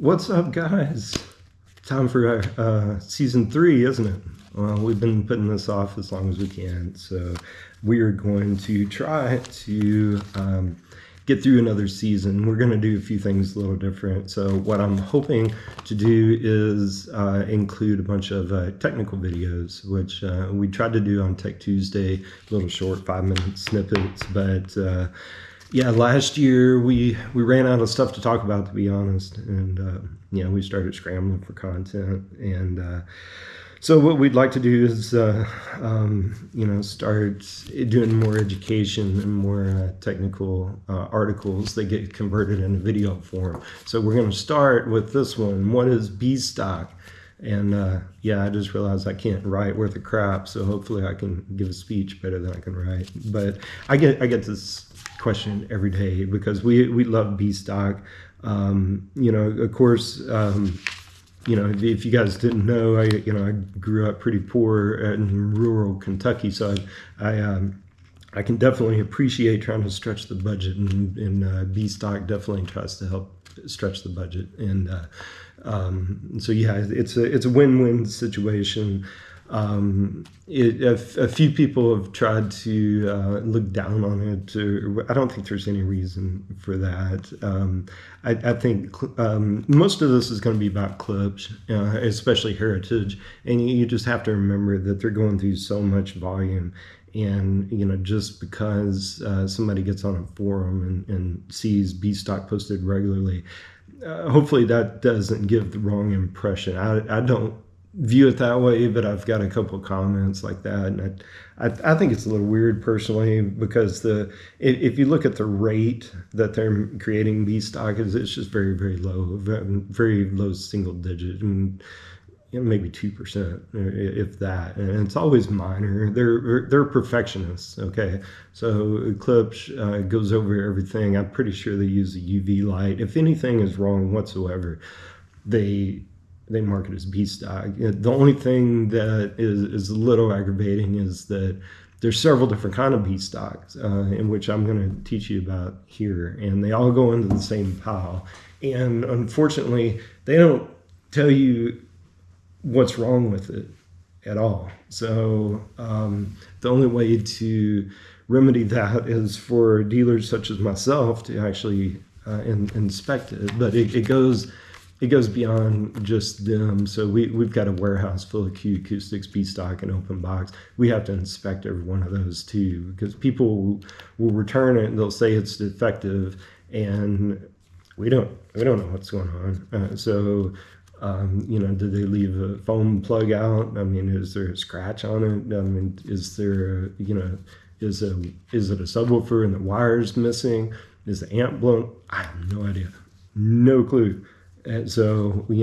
What's up, guys? Time for season 3, isn't it? Well, we've been putting this off as long as we can, so we are going to try to get through another season. We're going to do a few things a little different. So what I'm hoping to do is include a bunch of technical videos, which we tried to do on Tech Tuesday, little short 5-minute snippets, but yeah, last year we ran out of stuff to talk about, to be honest, and yeah, we started scrambling for content. And so what we'd like to do is start doing more education and more technical articles that get converted into video form. So we're going to start with this one. What is B-stock? And yeah, I just realized I can't write worth a crap, so hopefully I can give a speech better than I can write. But I get this question every day because we love B-stock. Of course, if you guys didn't know, I grew up pretty poor in rural Kentucky, so I can definitely appreciate trying to stretch the budget, and B-stock definitely tries to help stretch the budget. And so yeah, it's a win-win situation. A few people have tried to look down on it. I don't think there's any reason for that. I think most of this is going to be about clips, especially heritage, and you just have to remember that they're going through so much volume. And just because somebody gets on a forum and sees B-stock posted regularly, hopefully that doesn't give the wrong impression. I don't view it that way, but I've got a couple of comments like that, and I think it's a little weird personally, because if you look at the rate that they're creating B-stock, it's just very, very low, very low single digit, and maybe 2%, if that, and it's always minor. They're perfectionists. Okay, so Eclipse goes over everything. I'm pretty sure they use a UV light. If anything is wrong whatsoever, they market as B-stock. The only thing that is a little aggravating is that there's several different kind of B-stocks, in which I'm going to teach you about here, and they all go into the same pile. And unfortunately, they don't tell you what's wrong with it at all. So the only way to remedy that is for dealers such as myself to actually inspect it. But it goes beyond just them. So we've got a warehouse full of Q Acoustics, B-stock, and open box. We have to inspect every one of those too, because people will return it and they'll say it's defective, and we don't know what's going on. Did they leave a foam plug out? I mean, is there a scratch on it? I mean, is there is it a subwoofer and the wire's missing? Is the amp blown? I have no idea, no clue. And so, we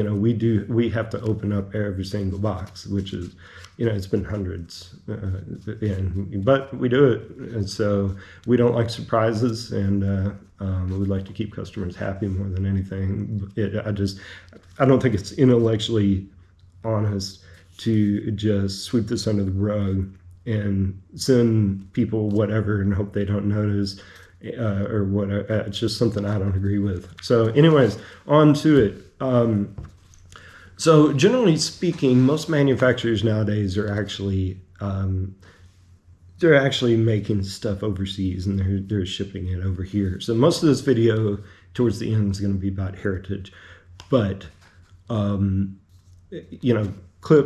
have to open up every single box, which is, it's been hundreds, but we do it. And so we don't like surprises, and we like to keep customers happy more than anything. I don't think it's intellectually honest to just sweep this under the rug and send people whatever and hope they don't notice. Or what? It's just something I don't agree with. So anyways, on to it. So generally speaking, most manufacturers nowadays are actually making stuff overseas, and they're shipping it over here. So most of this video towards the end is going to be about heritage, but clips,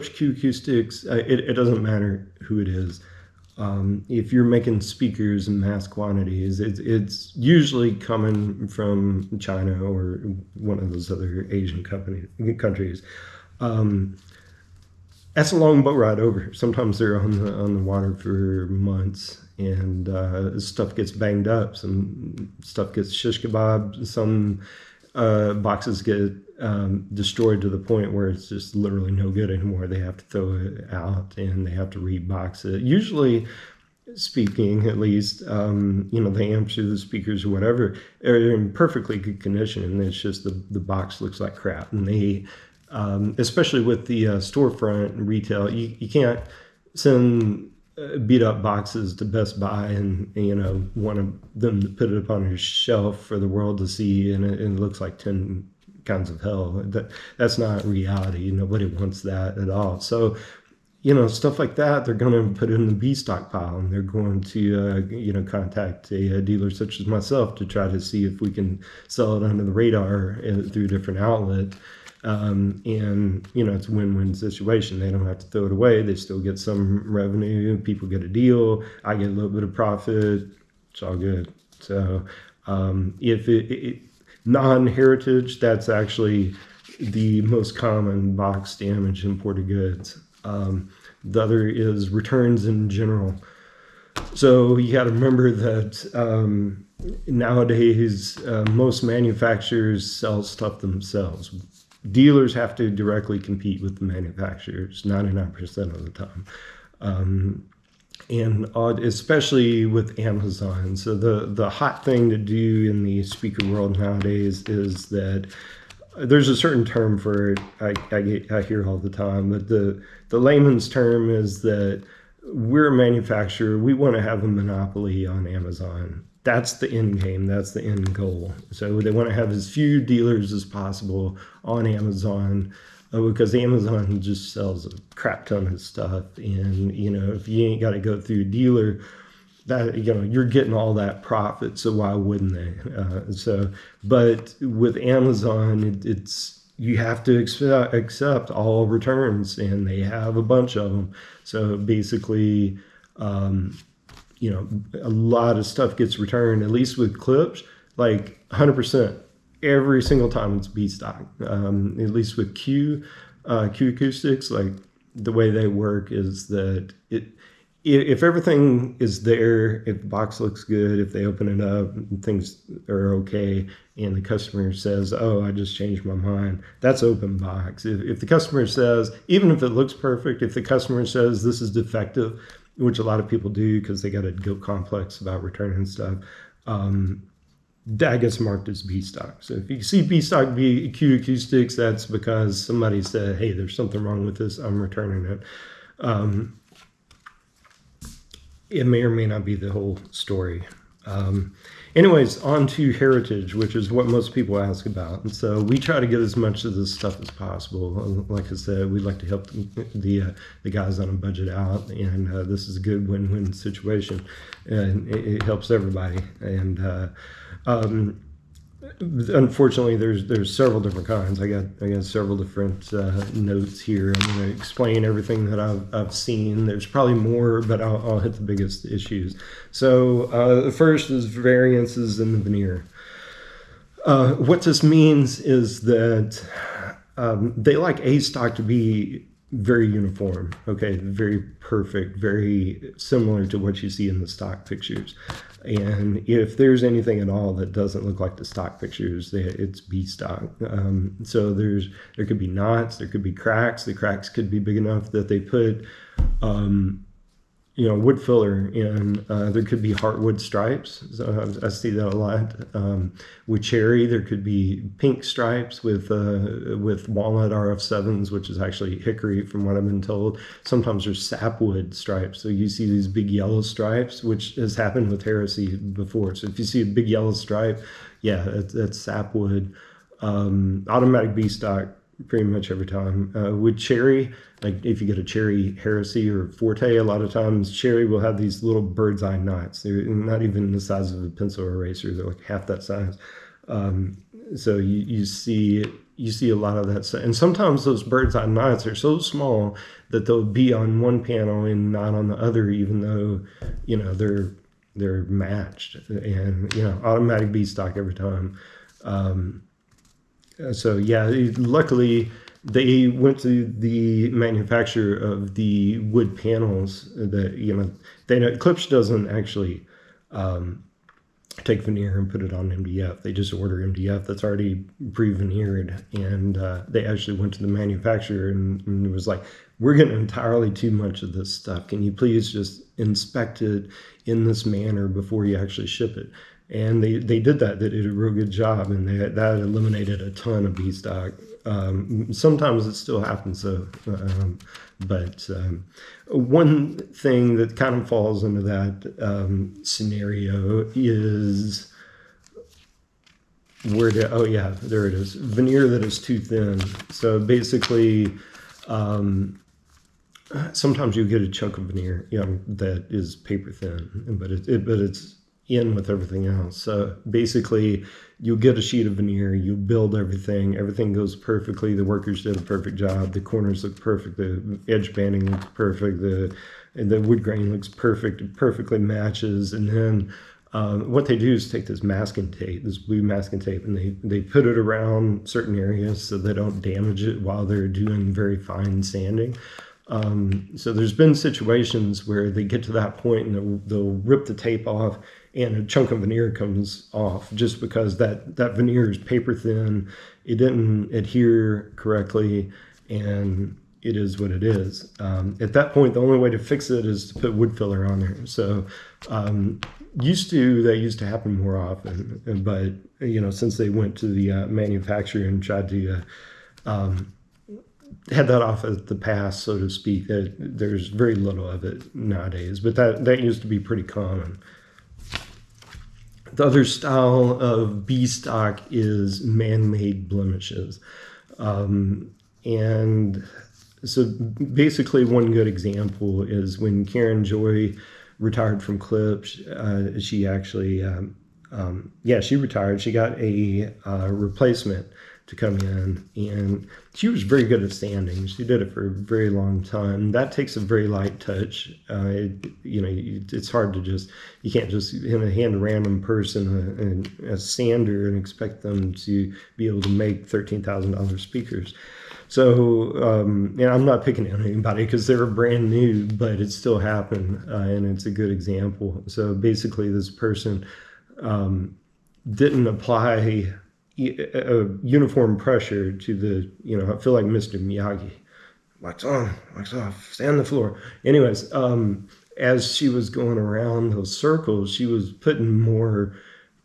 Q Acoustics, it doesn't matter who it is. If you're making speakers in mass quantities, it's usually coming from China or one of those other Asian countries. That's a long boat ride over. Sometimes they're on the water for months, and stuff gets banged up. Some stuff gets shish kebab. Some boxes get destroyed to the point where it's just literally no good anymore. They have to throw it out and they have to rebox it. Usually speaking, at least, the amps or the speakers or whatever are in perfectly good condition, and it's just the box looks like crap. And they, especially with the storefront and retail, you can't send beat up boxes to Best Buy and want them to put it up on your shelf for the world to see, and it looks like 10 kinds of hell. That's not reality. Nobody wants that at all. So, stuff like that, they're going to put it in the B stockpile, and they're going to, contact a dealer such as myself to try to see if we can sell it under the radar through a different outlet. And it's a win-win situation. They don't have to throw it away. They still get some revenue. People get a deal. I get a little bit of profit. It's all good. So if non-heritage, that's actually the most common box damage imported goods. The other is returns in general. So you got to remember that nowadays most manufacturers sell stuff themselves. Dealers have to directly compete with the manufacturers 99% of the time. And especially with Amazon. So the hot thing to do in the speaker world nowadays is that there's a certain term for it I hear all the time, but the layman's term is that we're a manufacturer. We want to have a monopoly on Amazon. That's the end game. That's the end goal. So they want to have as few dealers as possible on Amazon because Amazon just sells a crap ton of stuff. And, if you ain't got to go through a dealer, that you're getting all that profit. So why wouldn't they? But with Amazon, it's you have to accept all returns, and they have a bunch of them. So basically, a lot of stuff gets returned, at least with clips, like 100%. Every single time it's B stock. At least with Q acoustics, like the way they work is that if everything is there, if the box looks good, if they open it up, things are okay, and the customer says, "Oh, I just changed my mind," that's open box. If the customer says, even if it looks perfect, if the customer says this is defective, which a lot of people do because they got a guilt complex about returning stuff, that gets marked as B stock. So if you see B stock Q acoustics, that's because somebody said, "Hey, there's something wrong with this. I'm returning it." It may or may not be the whole story. Anyways, on to heritage, which is what most people ask about. And so we try to get as much of this stuff as possible. Like I said, we'd like to help the guys on a budget out, and this is a good win-win situation, and it helps everybody. And unfortunately, there's several different kinds. I got several different notes here. I'm going to explain everything that I've seen. There's probably more, but I'll hit the biggest issues. So the first is variances in the veneer. What this means is that they like A stock to be very uniform, okay, very perfect, very similar to what you see in the stock pictures. And if there's anything at all that doesn't look like the stock pictures, it's B stock. So there could be knots, there could be cracks. The cracks could be big enough that they put wood filler in. There could be heartwood stripes. So I see that a lot. With cherry, there could be pink stripes with walnut RF7s, which is actually hickory from what I've been told. Sometimes there's sapwood stripes. So you see these big yellow stripes, which has happened with heresy before. So if you see a big yellow stripe, yeah, that's sapwood. Automatic B stock pretty much every time. With cherry, like if you get a cherry heresy or forte, a lot of times cherry will have these little bird's eye knots. They're not even the size of a pencil eraser. They're like half that size. So you see a lot of that. And sometimes those bird's eye knots are so small that they'll be on one panel and not on the other, even though they're matched. And automatic B stock every time. So yeah, luckily they went to the manufacturer of the wood panels that Klipsch doesn't actually take veneer and put it on MDF. They just order MDF that's already pre-veneered, and they actually went to the manufacturer and it was like, "We're getting entirely too much of this stuff. Can you please just inspect it in this manner before you actually ship it?" And they did that. They did a real good job, and that eliminated a ton of B stock. Sometimes it still happens though, but one thing that kind of falls into that scenario is where to, oh yeah, there it is. Veneer that is too thin. So basically, sometimes you get a chunk of veneer, that is paper thin, but it's in with everything else. So basically, you get a sheet of veneer, you build everything goes perfectly. The workers did a perfect job. The corners look perfect. The edge banding looks perfect. The wood grain looks perfect. It perfectly matches, and then. What they do is take this masking tape, this blue masking tape, and they put it around certain areas so they don't damage it while they're doing very fine sanding. So there's been situations where they get to that point and they'll rip the tape off and a chunk of veneer comes off just because that veneer is paper thin. It didn't adhere correctly, and it is what it is. At that point, the only way to fix it is to put wood filler on there. So that used to happen more often, but since they went to the manufacturer and tried to head that off at the pass, so to speak, there's very little of it nowadays. But that used to be pretty common. The other style of B stock is man-made blemishes, and so basically one good example is when Karen Joy retired from clips. She actually, she retired. She got a replacement to come in, and she was very good at sanding. She did it for a very long time. That takes a very light touch. It's hard to you can't just hand a random person a sander and expect them to be able to make $13,000 speakers. So, I'm not picking on anybody because they were brand new, but it still happened, and it's a good example. So basically, this person didn't apply a uniform pressure to I feel like Mr. Miyagi. Wax on, wax off, sand the floor. Anyways, as she was going around those circles, she was putting more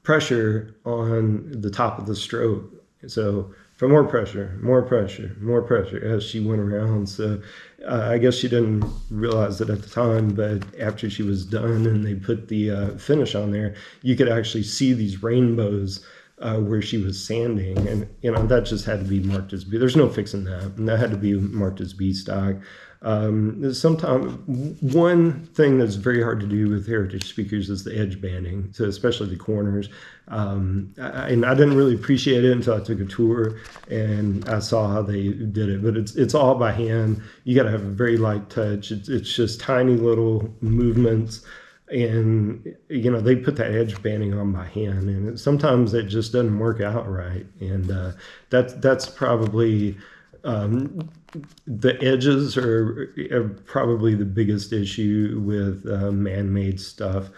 pressure on the top of the stroke. So for more pressure, more pressure, more pressure as she went around. So I guess she didn't realize it at the time, but after she was done and they put the finish on there, you could actually see these rainbows where she was sanding, and that just had to be marked as B. There's no fixing that, and that had to be marked as B stock. Sometimes one thing that's very hard to do with heritage speakers is the edge banding, so especially the corners. And I didn't really appreciate it until I took a tour and I saw how they did it. But it's all by hand. You got to have a very light touch. It's just tiny little movements. And they put that edge banding on by hand, and sometimes it just doesn't work out right. And that's probably the edges are probably the biggest issue with man-made stuff.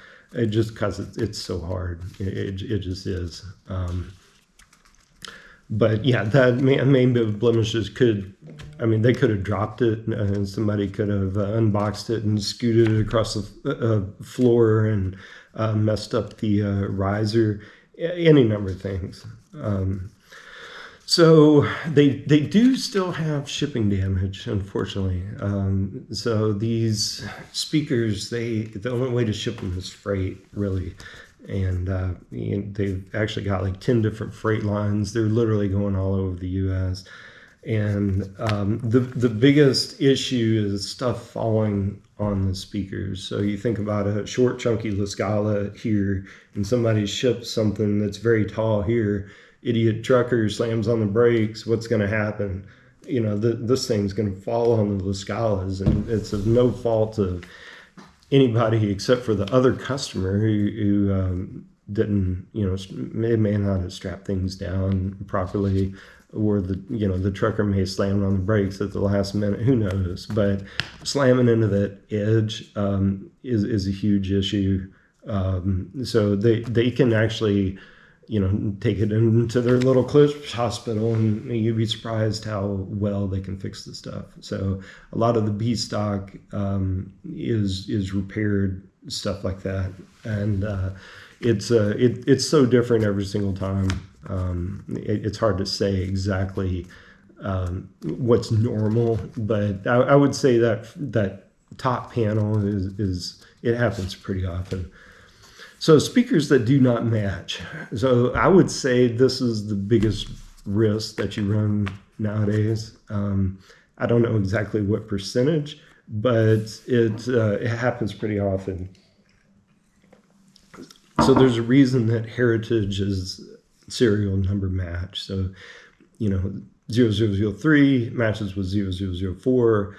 Just because it's so hard, it just is. But yeah, that man-made blemishes they could have dropped it, and somebody could have unboxed it and scooted it across the floor and messed up the riser, any number of things. So they do still have shipping damage, unfortunately. So these speakers, the only way to ship them is freight, really. And they've actually got like 10 different freight lines. They're literally going all over the U.S. And the biggest issue is stuff falling on the speakers. So you think about a short, chunky La Scala here, and somebody ships something that's very tall here. Idiot trucker slams on the brakes. What's going to happen? This thing's going to fall on the La Scalas, and it's of no fault of anybody except for the other customer who didn't, may not have strapped things down properly, or the trucker may have slammed on the brakes at the last minute. Who knows? But slamming into that edge is a huge issue. So they can actually, take it into their little clips hospital, and you'd be surprised how well they can fix the stuff. So a lot of the B stock is repaired, stuff like that, and it's so different every single time. It's hard to say exactly what's normal, but I would say that top panel is it happens pretty often. So speakers that do not match. So I would say this is the biggest risk that you run nowadays. I don't know exactly what percentage, but it happens pretty often. So there's a reason that heritage is serial number match. So, 0003 matches with 0004.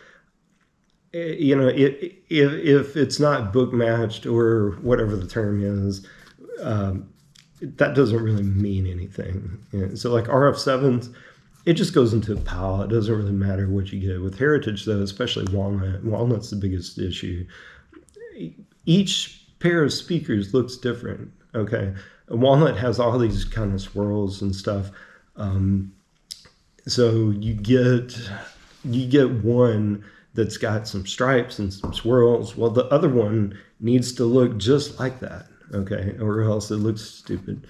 If it's not book matched or whatever the term is, that doesn't really mean anything. So like RF7s, it just goes into a pile. It doesn't really matter what you get. With heritage, though, especially walnut's the biggest issue. Each pair of speakers looks different. Okay, a walnut has all these kind of swirls and stuff. So you get one that's got some stripes and some swirls. Well, the other one needs to look just like that. Okay, or else it looks stupid.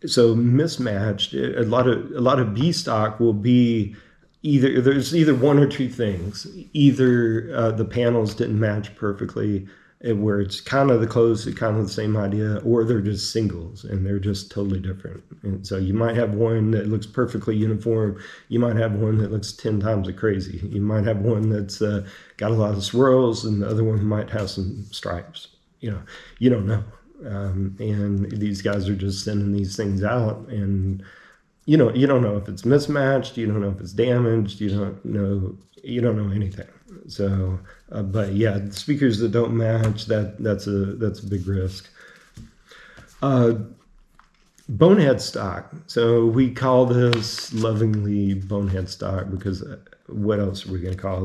So mismatched. A lot of B stock will be there's either one or two things. Either the panels didn't match perfectly, where it's kind of kind of the same idea, or they're just singles and they're just totally different. And so you might have one that looks perfectly uniform. You might have one that looks 10 times as crazy. You might have one that's got a lot of swirls, and the other one might have some stripes. You don't know. And these guys are just sending these things out, and you don't know if it's mismatched. You don't know if it's damaged. You don't know anything. So, but yeah, speakers that don't match, that's a big risk. Bonehead stock. So we call this lovingly bonehead stock because what else are we going to call it?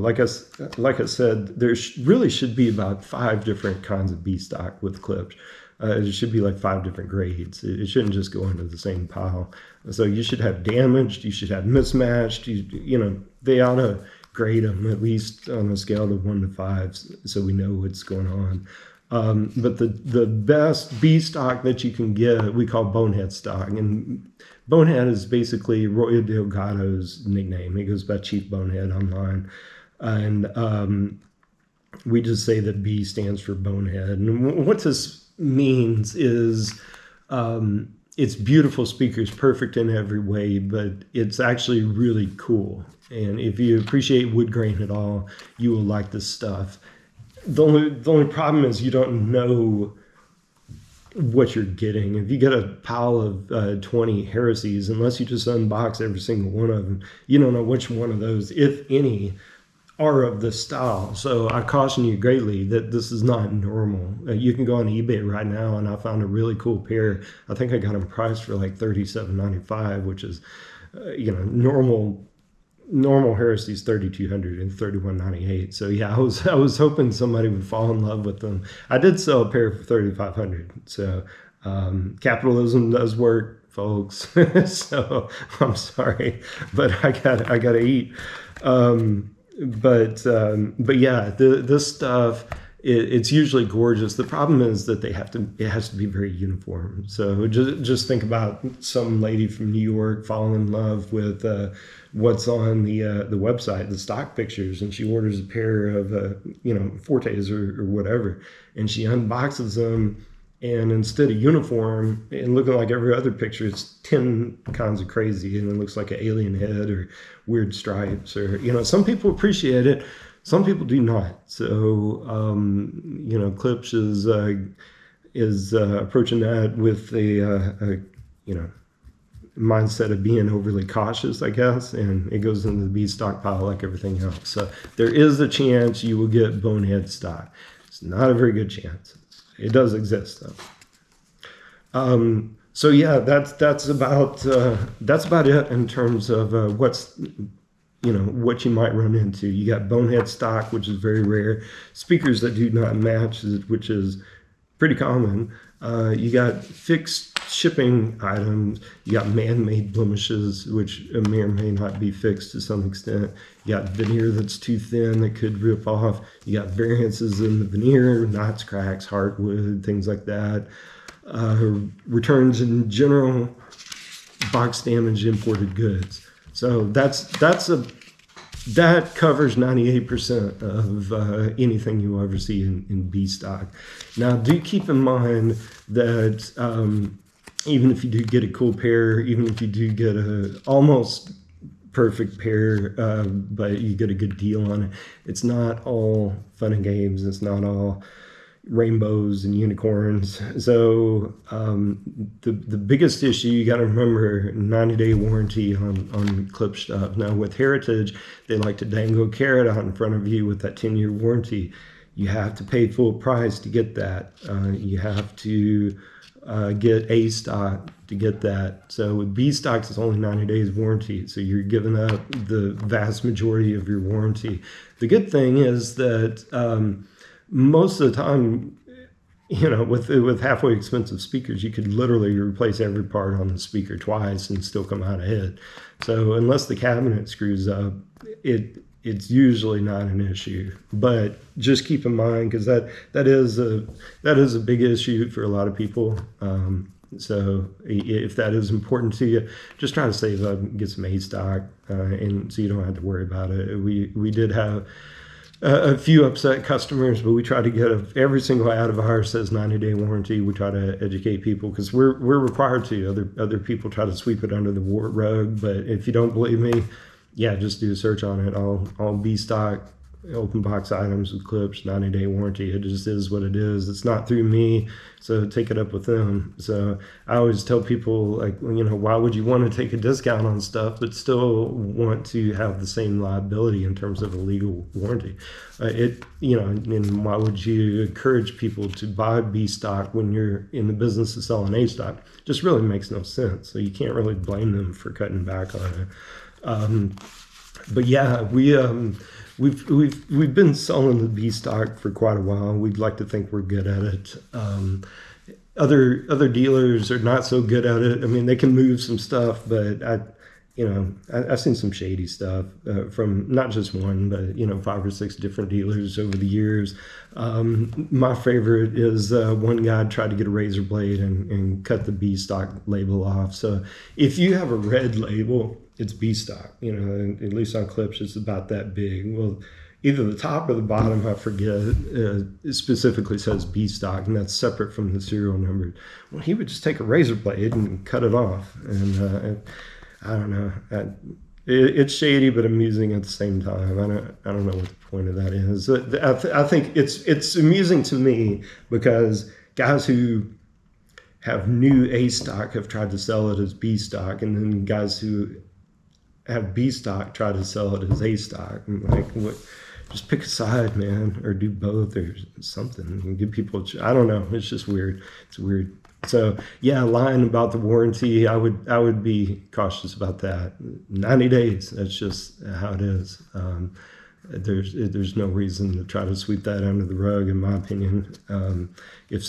Like I said, there really should be about 5 different kinds of B stock with clips. It should be like 5 different grades. It shouldn't just go into the same pile. So you should have damaged, you should have mismatched. They ought to grade them at least on a scale of 1 to 5, so we know what's going on. But the best B stock that you can get, we call Bonehead stock. And Bonehead is basically Roy Delgado's nickname. He goes by Chief Bonehead online. And we just say that B stands for Bonehead. And what this means is it's beautiful speakers, perfect in every way, but it's actually really cool. And if you appreciate wood grain at all, you will like this stuff. The only problem is you don't know what you're getting. If you get a pile of 20 heresies, unless you just unbox every single one of them, you don't know which one of those, if any, are of this style. So I caution you greatly that this is not normal. You can go on eBay right now, and I found a really cool pair. I think I got them priced for like $37.95, which is, normal heresies $3,200 and $31.98. So yeah, I was hoping somebody would fall in love with them. I did sell a pair for $3,500. So capitalism does work, folks. So I'm sorry, but I gotta eat. But yeah, this stuff, it's usually gorgeous. The problem is that it has to be very uniform. So just think about some lady from New York falling in love with what's on the website, the stock pictures, and she orders a pair of Fortes or whatever, and she unboxes them. And instead of uniform and looking like every other picture, it's 10 kinds of crazy, and it looks like an alien head or weird stripes, or some people appreciate it, some people do not. So Clips is approaching that with a mindset of being overly cautious, I guess, and it goes into the B stockpile like everything else. So there is a chance you will get Bonehead stock. It's not a very good chance. It does exist though. So yeah, that's about it in terms of what you might run into. You got Bonehead stock, which is very rare. Speakers that do not match, which is pretty common. You got fixed shipping items. You got man-made blemishes, which may or may not be fixed to some extent. You got veneer that's too thin that could rip off. You got variances in the veneer, knots, cracks, hardwood, things like that. Returns in general, box damaged imported goods. So that's a that covers 98% of anything you'll ever see in B stock. Now, do keep in mind that even if you do get a cool pair, even if you do get a almost perfect pair, but you get a good deal on it, it's not all fun and games. It's not all rainbows and unicorns. So the biggest issue, you got to remember, 90-day warranty on clip stuff. Now with Heritage, they like to dangle a carrot out in front of you with that 10-year warranty. You have to pay full price to get that. You have to get A stock to get that. So with B stocks, it's only 90 days warranty. So you're giving up the vast majority of your warranty. The good thing is that most of the time, you know, with halfway expensive speakers, you could literally replace every part on the speaker twice and still come out ahead. So unless the cabinet screws up, it's usually not an issue. But just keep in mind, because that is a big issue for a lot of people. So if that is important to you, just try to save up and get some A stock, and so you don't have to worry about it. We did have a few upset customers, but we try to get every single ad of ours says 90-day warranty. We try to educate people because we're required to. Other people try to sweep it under the rug, but if you don't believe me, yeah, just do a search on it. All B stock open box items with clips, 90-day warranty. It just is what it is. It's not through me, so take it up with them. So I always tell people, like, you know, why would you want to take a discount on stuff but still want to have the same liability in terms of a legal warranty? You know, and why would you encourage people to buy B stock when you're in the business of selling A stock? Just really makes no sense. So you can't really blame them for cutting back on it. But yeah, we've been selling the B stock for quite a while. We'd like to think we're good at it. Other dealers are not so good at it. I mean, they can move some stuff, but I've seen some shady stuff from not just one, but 5 or 6 different dealers over the years. My favorite is one guy tried to get a razor blade and cut the B stock label off. So if you have a red label, it's B stock. At least on clips, it's about that big. Well, either the top or the bottom, I forget, it specifically says B stock, and that's separate from the serial number. Well, he would just take a razor blade and cut it off, and I don't know. It's shady but amusing at the same time. I don't know what the point of that is. I think it's amusing to me because guys who have new A stock have tried to sell it as B stock, and then guys who have B stock try to sell it as A stock. I'm like, what? Just pick a side, man, or do both or something and give people. I don't know. It's just weird. It's weird. So yeah, lying about the warranty, I would be cautious about that. 90 days, that's just how it is. There's no reason to try to sweep that under the rug, in my opinion. If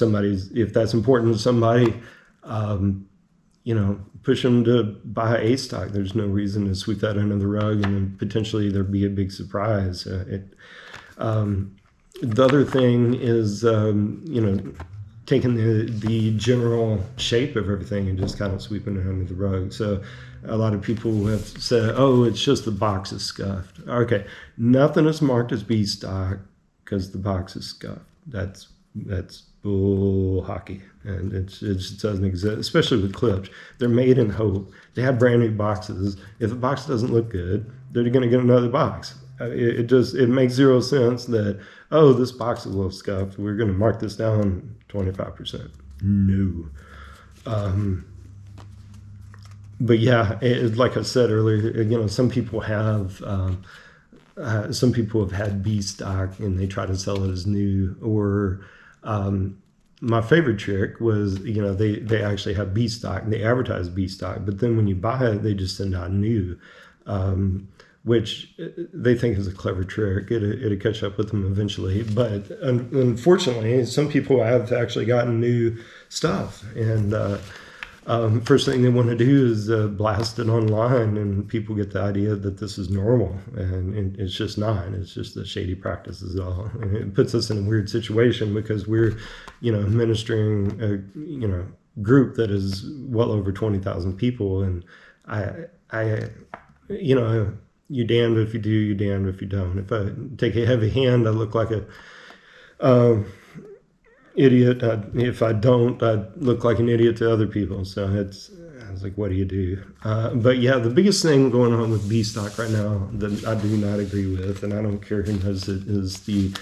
that's important to somebody, push them to buy A stock. There's no reason to sweep that under the rug, and then potentially there'd be a big surprise. The other thing is, taking the general shape of everything and just kind of sweeping it under the rug. So a lot of people have said, oh, it's just the box is scuffed. Okay, nothing is marked as B stock because the box is scuffed. That's bull hockey, and it just doesn't exist, especially with clips. They're made in hope. They have brand new boxes. If the box doesn't look good, they're going to get another box. It makes zero sense that, oh, this box is a little scuffed, we're going to mark this down 25%. No. But yeah, like I said earlier, some people have had B stock and they try to sell it as new. Or my favorite trick was, they actually have B stock and they advertise B stock, but then when you buy it, they just send out new. Which they think is a clever trick. It'll catch up with them eventually. But unfortunately, some people have actually gotten new stuff. And first thing they want to do is blast it online, and people get the idea that this is normal. And it's just not. It's just a shady practice is all. And it puts us in a weird situation because we're, administering a group that is well over 20,000 people. And I you're damned if you do, you're damned if you don't. If I take a heavy hand, I look like a idiot. If I don't, I look like an idiot to other people. So I was like, what do you do? But yeah, the biggest thing going on with B stock right now that I do not agree with, and I don't care who knows it, is the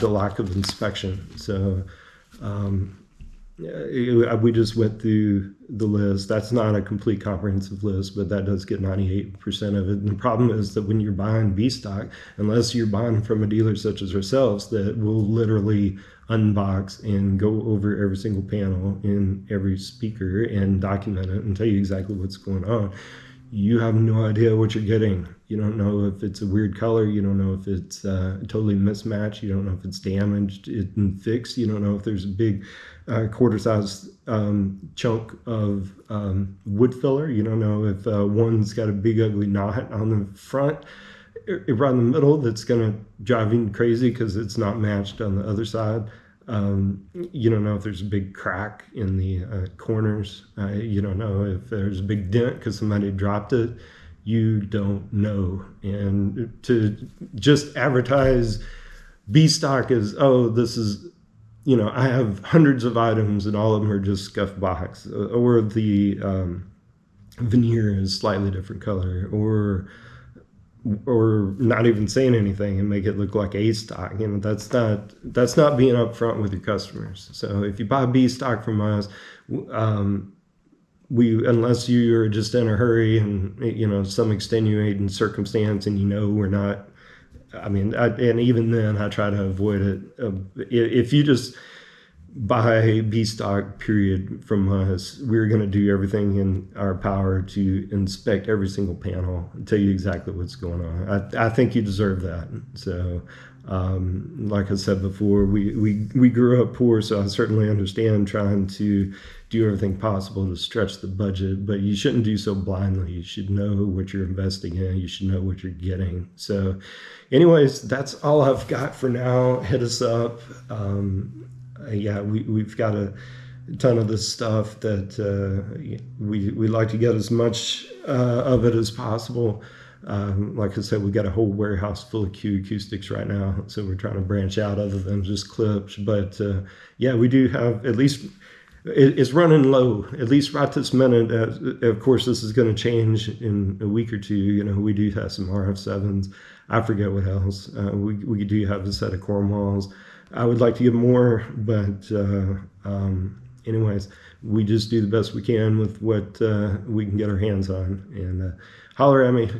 lack of inspection. So we just went through the list. That's not a complete comprehensive list, but that does get 98% of it. And the problem is that when you're buying B stock, unless you're buying from a dealer such as ourselves that will literally unbox and go over every single panel in every speaker and document it and tell you exactly what's going on, you have no idea what you're getting. You don't know if it's a weird color. You don't know if it's totally mismatched. You don't know if it's damaged and fixed. You don't know if there's a big quarter-size chunk of wood filler. You don't know if one's got a big ugly knot on the front right in the middle that's going to drive you crazy because it's not matched on the other side. You don't know if there's a big crack in the corners. You don't know if there's a big dent because somebody dropped it. You don't know. And to just advertise B stock as, oh, this is, I have hundreds of items and all of them are just scuff box, or the veneer is slightly different color, or not even saying anything and make it look like A stock. That's not being upfront with your customers. So if you buy B stock from us, unless you're just in a hurry and some extenuating circumstance and we're not. And even then I try to avoid it. If you just buy B stock period from us, we're going to do everything in our power to inspect every single panel and tell you exactly what's going on. I think you deserve that. So like I said before, we grew up poor, so I certainly understand trying to do everything possible to stretch the budget, but you shouldn't do so blindly. You should know what you're investing in. You should know what you're getting. So anyways, that's all I've got for now. Hit us up. We've got a ton of this stuff that we like to get as much of it as possible. Like I said, we got a whole warehouse full of Q acoustics right now, so we're trying to branch out other than just clips. But we do have, at least it's running low, at least right this minute. Of course, this is going to change in a week or two. We do have some RF7s. I forget what else. We do have a set of Cornwalls. I would like to get more, but anyways, we just do the best we can with what we can get our hands on. And holler at me.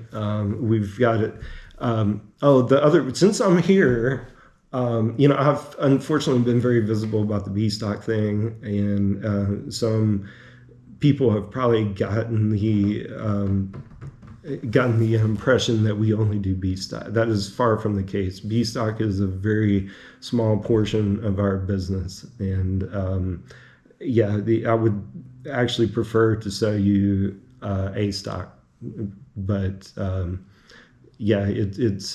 We've got it. Since I'm here, I've unfortunately been very visible about the B stock thing, and some people have probably gotten the impression that we only do B stock. That is far from the case. B stock is a very small portion of our business, and I would actually prefer to sell you A stock, but it's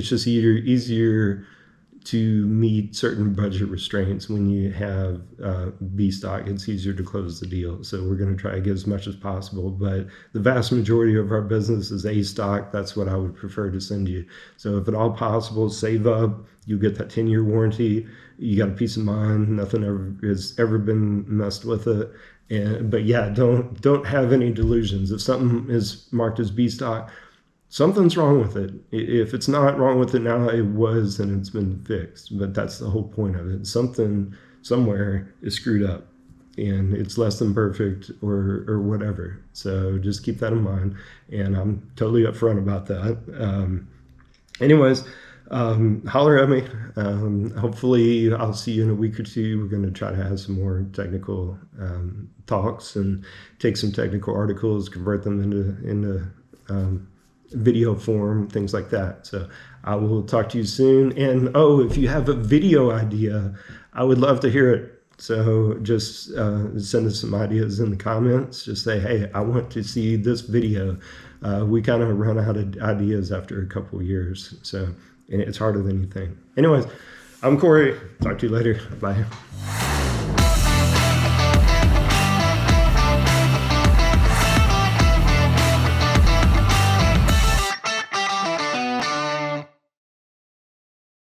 just easier to meet certain budget restraints when you have B stock. It's easier to close the deal. So we're going to try to get as much as possible, but the vast majority of our business is A stock. That's what I would prefer to send you. So if at all possible, save up. You get that 10-year warranty. You got a peace of mind. Nothing has ever been messed with it. But don't have any delusions. If something is marked as B stock, something's wrong with it. If it's not wrong with it now, it was, and it's been fixed. But that's the whole point of it. Something somewhere is screwed up, and it's less than perfect or whatever. So just keep that in mind, and I'm totally upfront about that. Anyways, holler at me. Hopefully I'll see you in a week or two. We're going to try to have some more technical talks and take some technical articles, convert them into video form, things like that. So I will talk to you soon. And if you have a video idea, I would love to hear it. So just send us some ideas in the comments. Just say, hey, I want to see this video. We kind of run out of ideas after a couple of years. So, and it's harder than you think. Anyways, I'm Cory. Talk to you later. Bye.